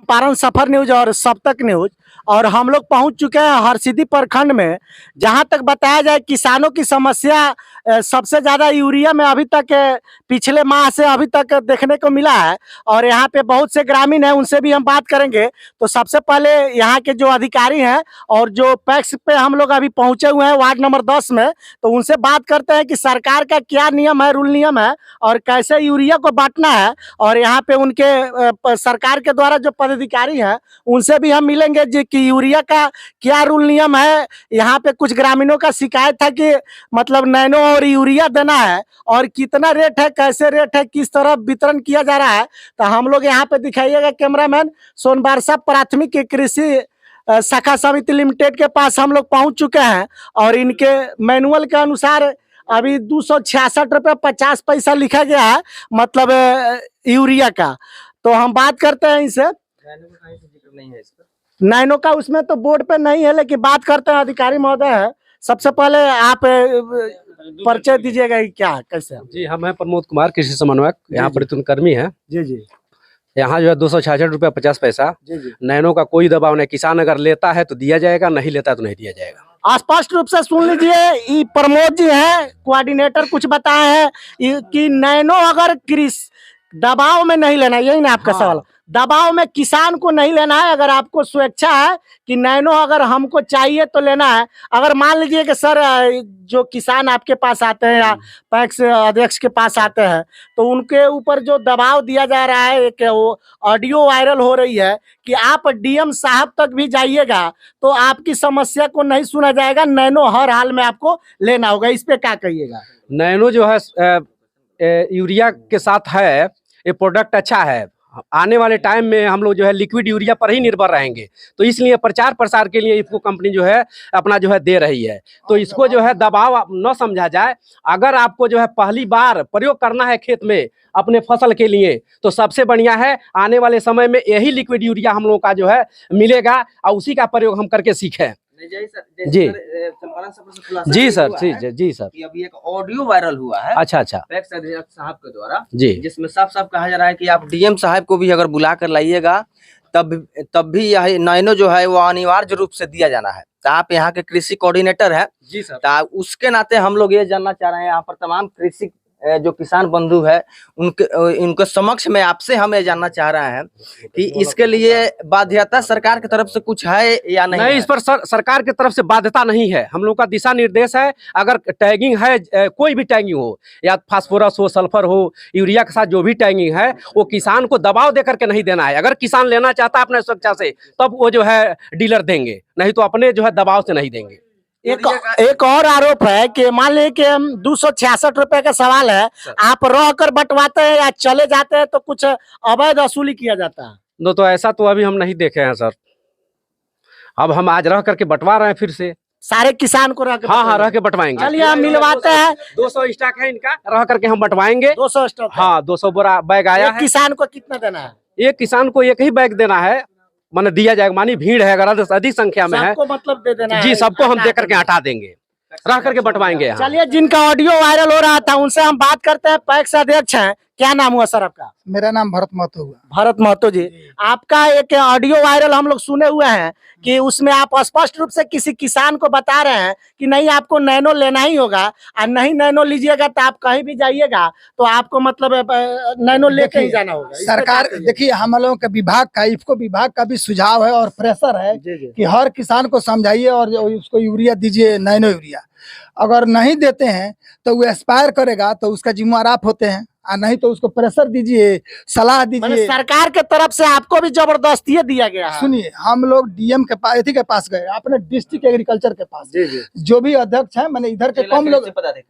चंपारण सफर news और सब तक न्यूज। और हम लोग पहुंच चुके हैं हरसिद्धि प्रखंड में, जहां तक बताया जाए किसानों की समस्या सबसे ज्यादा यूरिया में अभी तक पिछले माह से अभी तक देखने को मिला है। और यहाँ पे बहुत से ग्रामीण हैं, उनसे भी हम बात करेंगे। तो सबसे पहले यहाँ के जो अधिकारी हैं और जो पैक्स पे हम लोग अभी पहुंचे हुए हैं वार्ड नंबर 10 में, तो उनसे बात करते हैं कि सरकार का क्या नियम है, रूल नियम है और कैसे यूरिया को बांटना है। और यहाँ पे उनके सरकार के द्वारा जो पदाधिकारी हैं उनसे भी हम मिलेंगे कि यूरिया का क्या रूल नियम है। यहाँ पे कुछ ग्रामीणों का शिकायत था कि मतलब नैनो और यूरिया देना है और कितना रेट है, कैसे रेट है, किस तरह वितरण किया जा रहा है। तो हम लोग यहाँ पे दिखाइएगा कैमरामैन, सोनबरसा प्राथमिक कृषि शाखा समिति लिमिटेड के पास हम लोग पहुंच चुके हैं। और इनके मैनुअल के अनुसार अभी 266 रुपये 50 पैसा लिखा गया है, मतलब यूरिया का। तो हम बात करते हैं इनसे। नैनो का उसमें तो बोर्ड पे नहीं है, लेकिन बात करते हैं अधिकारी महोदय है। सबसे पहले आप परिचय दीजिएगा कि क्या कैसे। जी, हम हैं प्रमोद कुमार, कृषि समन्वयक, यहाँ परितुन कर्मी है। जी जी। यहाँ जो है 266 रुपया 50 पैसा। जी। नैनो का कोई दबाव नहीं, किसान अगर लेता है तो दिया जाएगा, नहीं लेता तो नहीं दिया जाएगा। स्पष्ट रूप से सुन लीजिए, ये प्रमोद जी हैं कोऑर्डिनेटर, कुछ बताए हैं कि नैनो अगर कृषि दबाव में नहीं लेना, यही ना आपका सवाल। दबाव में किसान को नहीं लेना है, अगर आपको स्वेच्छा है कि नैनो अगर हमको चाहिए तो लेना है। अगर मान लीजिए कि सर जो किसान आपके पास आते हैं या पैक्स अध्यक्ष के पास आते हैं, तो उनके ऊपर जो दबाव दिया जा रहा है, एक वो ऑडियो वायरल हो रही है कि आप डीएम साहब तक भी जाइएगा तो आपकी समस्या को नहीं सुना जाएगा, नैनो हर हाल में आपको लेना होगा। इस पे क्या कहिएगा? नैनो जो है यूरिया के साथ है, ये प्रोडक्ट अच्छा है। आने वाले टाइम में हम लोग जो है लिक्विड यूरिया पर ही निर्भर रहेंगे, तो इसलिए प्रचार प्रसार के लिए इफको कंपनी जो है अपना जो है दे रही है। तो इसको जो है दबाव न समझा जाए। अगर आपको जो है पहली बार प्रयोग करना है खेत में अपने फसल के लिए, तो सबसे बढ़िया है आने वाले समय में यही लिक्विड यूरिया हम लोग का जो है मिलेगा और उसी का प्रयोग हम करके सीखें। जी जी सर, जी सर। अभी एक ऑडियो वायरल हुआ है अच्छा पैक्स अध्यक्ष साहब के द्वारा, जी, जिसमें साफ साफ कहा जा रहा है कि आप डीएम साहब को भी अगर बुला कर लाइएगा तब भी यह नैनो जो है वो अनिवार्य रूप से दिया जाना है। तो आप यहाँ के कृषि कोऑर्डिनेटर है जी सर, तो उसके नाते हम लोग ये जानना चाह रहे हैं, यहाँ पर तमाम कृषि जो किसान बंधु है उनके समक्ष में आपसे हम ये जानना चाह रहे हैं कि इसके लिए बाध्यता सरकार की तरफ से कुछ है या नहीं? नहीं, इस पर सरकार की तरफ से बाध्यता नहीं है। हम लोग का दिशा निर्देश है, अगर टैगिंग है, कोई भी टैगिंग हो, या फास्फोरस हो, सल्फर हो, यूरिया के साथ जो भी टैगिंग है, वो किसान को दबाव देकर के नहीं देना है। अगर किसान लेना चाहता है अपने स्वेच्छा से, तब वो जो है डीलर देंगे, नहीं तो अपने जो है दबाव से नहीं देंगे। एक और आरोप है कि मान लीजिए कि हम 266 रुपए का सवाल है, आप रह कर बंटवाते हैं या चले जाते हैं तो कुछ अवैध वसूली किया जाता है। तो ऐसा तो अभी हम नहीं देखे हैं सर। अब हम आज रह करके बंटवा रहे हैं फिर से सारे किसान को रह कर। हाँ, रह के बंटवाएंगे। चलिए हम मिलवाते हैं। 200 स्टॉक है इनका, रह करके हम बंटवाएंगे। 200 स्टॉक? हाँ, 200 बोरा बैग आया है। किसान को कितना देना है? एक किसान को एक ही बैग देना है, माने दिया जाएगा। मानी भीड़ है, अगर अधिक संख्या में है, मतलब दे देना जी, सबको हम दे करके हटा देंगे, रह करके बंटवाएंगे। चलिए, जिनका ऑडियो वायरल हो रहा था उनसे हम बात करते हैं। पैक्स अध्यक्ष हैं, क्या नाम हुआ सर आपका? मेरा नाम भरत महतो हुआ। भरत महतो जी, आपका एक ऑडियो वायरल हम लोग सुने हुए हैं कि उसमें आप स्पष्ट रूप से किसी किसान को बता रहे हैं कि नहीं आपको नैनो लेना ही होगा, और नहीं नैनो लीजिएगा तो आप कहीं भी जाइएगा तो आपको मतलब नैनो लेके ही जाना होगा। सरकार देखिए, हम लोगों के विभाग का, इफको विभाग का भी सुझाव है और प्रेशर है कि हर किसान को समझाइए और उसको यूरिया दीजिए, नैनो यूरिया। अगर नहीं देते हैं तो वो एक्सपायर करेगा, तो उसका जिम्मेदार आप होते हैं, और नहीं तो उसको प्रेशर दीजिए, सलाह दीजिए। सरकार के तरफ से आपको भी जबरदस्ती दिया गया है। सुनिए, हम लोग डीएम के पास, इसी के पास गए, अपने डिस्ट्रिक्ट एग्रीकल्चर के पास, जो भी अध्यक्ष है, मैंने इधर के कम लोग,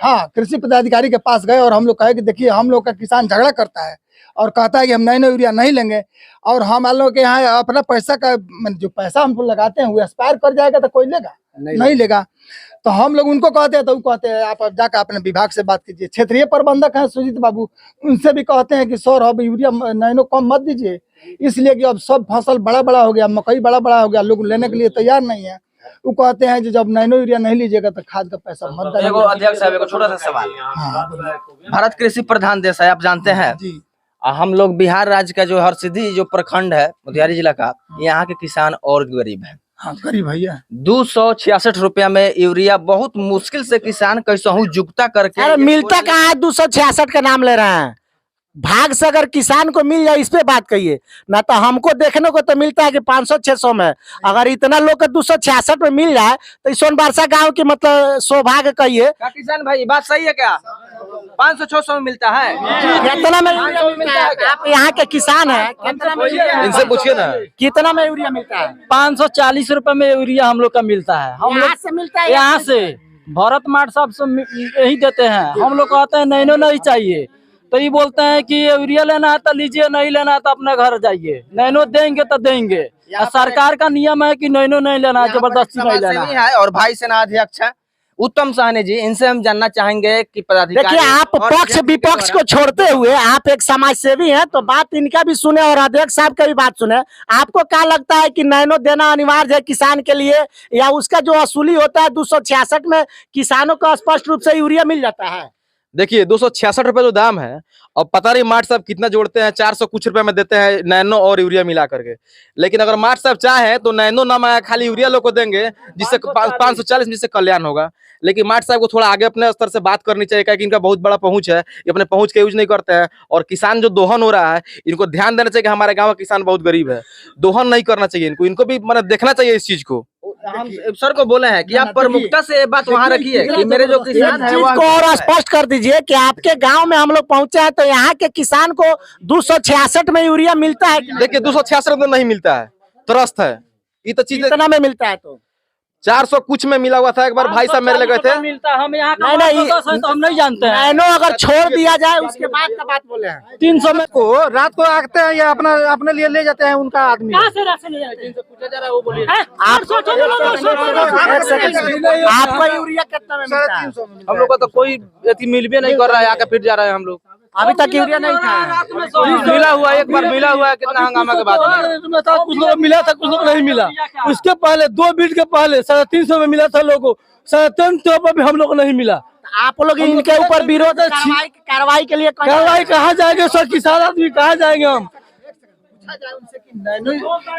हाँ, कृषि पदाधिकारी के पास गए और हम लोग कहे कि देखिए हम लोग का किसान झगड़ा करता है और कहता है कि हम नैनो यूरिया नहीं लेंगे, और हम लोग के यहाँ अपना पैसा का जो पैसा हम लगाते हैं वो एक्सपायर कर जाएगा तो कोई लेगा? नहीं लेगा। तो हम लोग उनको कहते हैं, तो वो कहते हैं आप जाकर अपने विभाग से बात कीजिए। क्षेत्रीय प्रबंधक हैं सुजीत बाबू, उनसे भी कहते हैं कि सर अब यूरिया नैनो कम मत दीजिए, इसलिए कि अब सब फसल बड़ा हो गया, मकई बड़ा हो गया, लोग लेने के लिए तैयार नहीं है। वो कहते हैं जब नैनो यूरिया नहीं लीजिएगा तो खाद का पैसा मत दीजिएगा। अध्यक्ष साहब, एक छोटा सा सवाल। भारत कृषि प्रधान देश है, आप जानते हैं, हम लोग बिहार राज्य का जो हरसिद्धि जो प्रखंड है मोतिहारी जिला का, यहाँ के किसान और गरीब है। हाँ गरीब भैया 266 रुपया में यूरिया बहुत मुश्किल से किसान कैसे जुगता करके अरे मिलता कहाँ है? 266 का नाम ले रहे हैं। भाग से अगर किसान को मिल जाए इस पे बात कहिए ना, तो हमको देखने को तो मिलता है कि 500-600 में। अगर इतना लोग को 266 में मिल जाए तो इस सोनबरसा गांव की मतलब सौभाग्य कहिए। क्या किसान भाई बात सही है क्या? 500-600 में मिलता है? कितना में यूरिया मिलता है? आप यहाँ के किसान है, कितना में इनसे पूछिए ना। कितना में यूरिया मिलता है? 540 रुपए में यूरिया हम लोग का मिलता है। हम यहाँ लोग से मिलता है? यहाँ से भारत मार्ट सब यही देते हैं। हम लोग कहते हैं नैनो नहीं चाहिए, तो ये बोलते हैं कि यूरिया लेना है तो लीजिए, नहीं लेना है तो अपने घर जाइए, नैनो देंगे तो देंगे। सरकार का नियम है कि नैनो नहीं लेना है, जबरदस्ती नहीं लेना है। और भाई सेना अध्यक्ष है उत्तम साहनी जी, इनसे हम जानना चाहेंगे कि पदाधिकारी। देखिए आप पक्ष विपक्ष को छोड़ते हुए आप एक समाज सेवी हैं, तो बात इनका भी सुने और अध्यक्ष साहब का भी बात सुने। आपको क्या लगता है कि नैनो देना अनिवार्य है किसान के लिए, या उसका जो वसूली होता है 266 में किसानों को स्पष्ट रूप से यूरिया मिल जाता है? देखिए 266 रुपए जो दाम है, और पता नहीं मार्ट साहब कितना जोड़ते हैं, 400 कुछ रुपए में देते हैं नैनो और यूरिया मिला करके। लेकिन अगर मार्ट साहब चाहे तो नैनो ना मांगा, खाली यूरिया लोग को देंगे जिससे 540 जिससे कल्याण होगा। लेकिन मार्ट साहब को थोड़ा आगे अपने स्तर से बात करनी चाहिए, क्योंकि इनका बहुत बड़ा पहुंच है, ये अपने पहुंच का यूज नहीं करते हैं। और किसान जो दोहन हो रहा है, इनको ध्यान देना चाहिए कि हमारे गाँव का किसान बहुत गरीब है, दोहन नहीं करना चाहिए इनको भी मतलब देखना चाहिए इस चीज को। हम सर को बोले हैं कि आप प्रमुखता से बात वहाँ रखिए कि मेरे जो किसान है चीज को और स्पष्ट कर दीजिए कि आपके गांव में हम लोग पहुंचे हैं तो यहाँ के किसान को 266 में यूरिया मिलता है? देखिए 266 में नहीं मिलता है, त्रस्त है ये तो चीज। कितना में मिलता है? तो 400 कुछ में मिला हुआ था, एक बार भाई साहब मेरे लगे थे। मिलता है। हम यहाँ नहीं, तो हम नहीं जानते हैं। नैनो अगर छोड़ दिया जाए उसके बाद का बात बोले हैं। 300 में को रात को आते हैं या अपने लिए ले जाते हैं उनका आदमी। से राशन ले जाते हैं? आपका यूरिया कितना में मिलता है? हम लोग का तो कोई मिल भी नहीं कर रहा है, आके फिर जा रहे हैं हम लोग। अभी तक यूरिया नहीं था? मिला हुआ एक बार मिला हुआ है, कितना हंगामा के बाद कुछ लोग मिला था, कुछ लोग नहीं मिला। उसके पहले 2 बीट के पहले 350 में मिला था लोगों को, 350 पर भी हम लोग को नहीं मिला। आप लोग इनके ऊपर विरोध कार्रवाई के लिए कार्रवाई कहाँ जाएंगे सर? किसान आदमी कहाँ जाएंगे हम?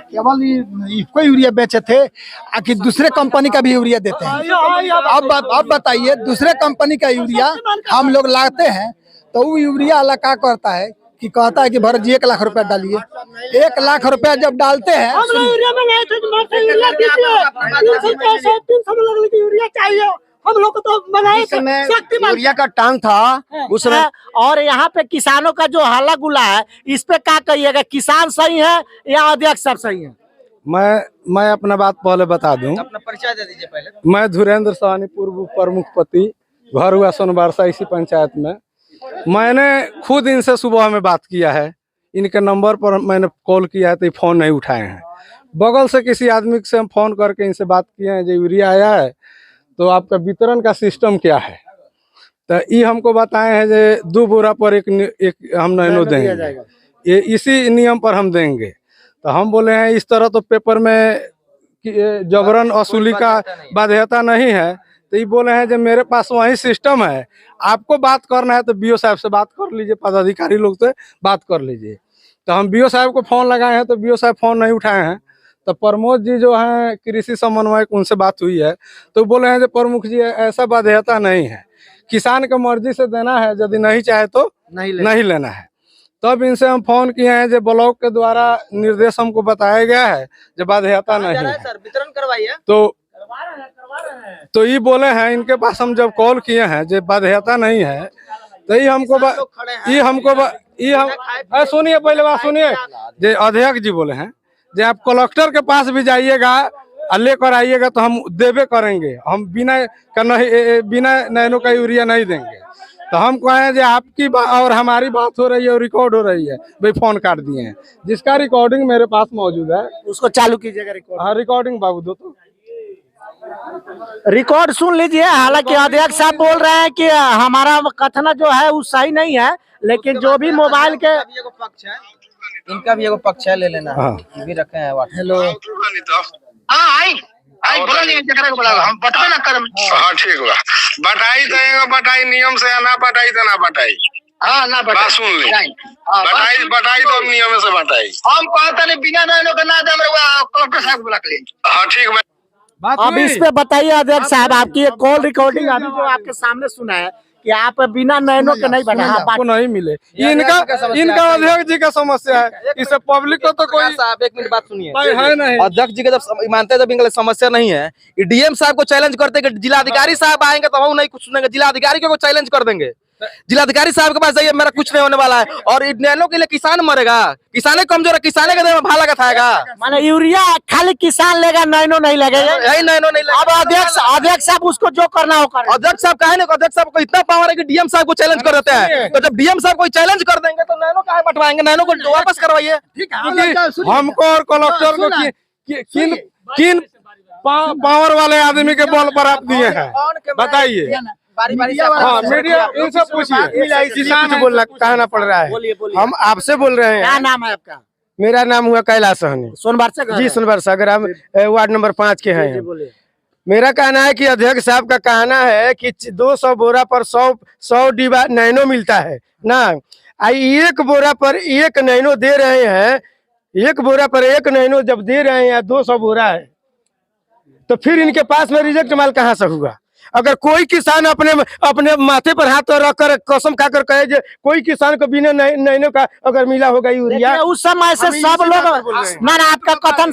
केवल इसको यूरिया बेचे थे कि दूसरे कंपनी का भी यूरिया देते हैं? अब बताइए, दूसरे कंपनी का यूरिया हम लोग लाते हैं तो वो यूरिया वाला क्या करता है कि कहता है कि भरत जी 1 लाख रुपया डालिए। 1 लाख रुपया जब डालते हैं, यूरिया चाहिए हम लोग को, तो बनाए यूरिया का टांग था उसमें। और यहाँ पे किसानों का जो हल्ला गुला है, इस पे क्या कहिएगा? किसान सही है या अध्यक्ष सब सही है? मैं अपना बात पहले बता दूं। अपना परिचय दे दीजिए पहले। मैं धुरेंद्र साहनी, पूर्व प्रमुख पति, घर हुआ सोनबरसा इसी पंचायत में। मैंने खुद इनसे सुबह में बात किया है, इनके नंबर पर मैंने कॉल किया है तो फोन नहीं उठाए हैं। बगल से किसी आदमी से हम फोन करके इनसे बात किए हैं, जो यूरिया आया है तो आपका वितरण का सिस्टम क्या है, तो ये हमको बताए हैं जो 2 बोरा पर एक हम नैनो देंगे, ये इसी नियम पर हम देंगे। तो हम बोले हैं इस तरह तो पेपर में जबरन वसूली का बाध्यता नहीं है। तो ये बोले हैं जब मेरे पास वही सिस्टम है, आपको बात करना है तो बीओ साहब से बात कर लीजिए, पदाधिकारी लोग से बात कर लीजिए। तो हम बीओ साहब को फोन लगाए हैं तो बीओ साहब फोन नहीं उठाए हैं। तो प्रमोद जी जो हैं कृषि समन्वयक, उनसे बात हुई है तो बोले हैं जो प्रमुख जी ऐसा बाध्यता नहीं है, किसान के मर्जी से देना है, यदि नहीं चाहे तो नहीं लेना है। तब इनसे हम फोन किए हैं जो ब्लॉक के द्वारा निर्देश हमको बताया गया है जो बाध्यता नहीं है, वितरण करवाइए। तो ये बोले हैं इनके पास हम जब कॉल किए हैं जो बाध्यता नहीं है, तो ये हमको सुनिए पहले बात सुनिए। जो अध्यक्ष जी बोले हैं जो आप कलेक्टर के पास भी जाइएगा और लेकर आइएगा तो हम देवे करेंगे, हम बिना नैनो का यूरिया नहीं देंगे। तो हम कहें जो आपकी और हमारी बात हो रही है और रिकॉर्ड हो रही है, भाई फोन काट दिए हैं, जिसका रिकॉर्डिंग मेरे पास मौजूद है, उसको चालू कीजिएगा रिकॉर्ड। हाँ रिकॉर्डिंग बाबू दो तो रिकॉर्ड सुन लीजिए। हालांकि अध्यक्ष साहब बोल रहे हैं कि हमारा कथन जो है वो सही नहीं है, लेकिन जो भी मोबाइल के पक्ष है, इनका भी एगो पक्ष है, ले लेना है। ये भी रखे हैं। हेलो हम बटवे ना करम। हाँ ठीक बा, बटाई देंगे, बटाई नियम से ना बटाई तो ना बटाई। हाँ ना बात सुन ली। बटाई तो नियम से बटाई। हम कहते नहीं बिना नैनो के ना दे कलेक्टर साहब बुला के लिए। हाँ ठीक है। अब इस पे बताइए अध्यक्ष साहब, आपकी एक कॉल रिकॉर्डिंग अभी जो आपके सामने सुना है कि आप बिना नैनो के नहीं बढ़ा आपको नहीं मिले। इनका अध्यक्ष जी का समस्या है, इससे पब्लिक को तो कोई साहब एक मिनट बात सुनिए है नहीं। अध्यक्ष जी के जब मानते हैं जब इनका समस्या नहीं है, डीएम साहब को चैलेंज करते कि जिलाधिकारी साहब आएंगे तो हम नहीं कुछ सुनेंगे, जिलाधिकारी को चैलेंज कर देंगे। जिलाधिकारी साहब के पास जाइए, मेरा कुछ नहीं होने वाला है। और नैनो के लिए किसान मरेगा, किसाने कमजोर है, किसाने के देह में भाला खाएगा। माने यूरिया खाली किसान लेगा, नैनो नहीं लगेगा। यही नैनो नहीं लगेगा। अब अध्यक्ष साहब उसको जो करना हो कर। अध्यक्ष साहब कहे ना, अध्यक्ष साहब को इतना पावर है कि डीएम साहब को चैलेंज कर देते हैं। तो जब डीएम साहब को चैलेंज कर देंगे तो नैनो काहे बंटवाएंगे, नैनो को वापस करवाइए। हमको और कलेक्टर को किन पावर वाले आदमी के बल पर आप दिए हैं, बताइए। हाँ मीडिया इनसे पूछिए, किसान बोलना कहना पड़ रहा है। हम आपसे बोल रहे हैं। क्या नाम है आपका? मेरा नाम हुआ कैलाश सहनी। सोनभर से जी सोनभर सागर, हम वार्ड नंबर 5 के हैं। मेरा कहना है कि अध्यक्ष साहब का कहना है कि 200 बोरा पर 100 डिब्बा नैनो मिलता है ना। एक बोरा पर एक नैनो दे रहे हैं, एक बोरा पर एक नैनो जब दे रहे हैं, 200 बोरा है, तो फिर इनके पास में रिजेक्ट माल कहाँ से होगा? अगर कोई किसान अपने माथे पर हाथ रख कर कसम खाकर कहे जे कोई किसान को बिना नैनो का अगर मिला होगा यूरिया, उस समय से सब लोग, ना आपका कथन